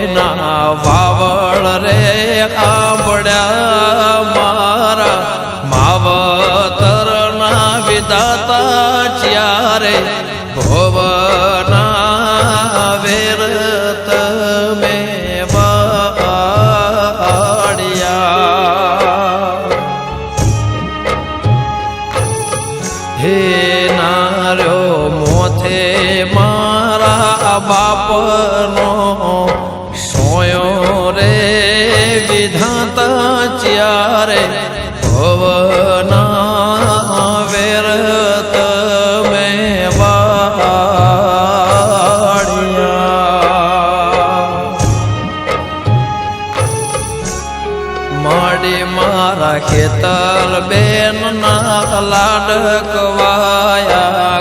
ના વાવળ રે આંબળ્યા મારા માવતર ના વિધાતા ચારે ભવના વેર તમે વાળ્યા હે નાર્યો મોથે મારા બાપનો સોયો રે વિધાતા ચારે ભવના વેર તમે વાળ્યા માડી મારા ખેતર બેન ના લાડકવાયા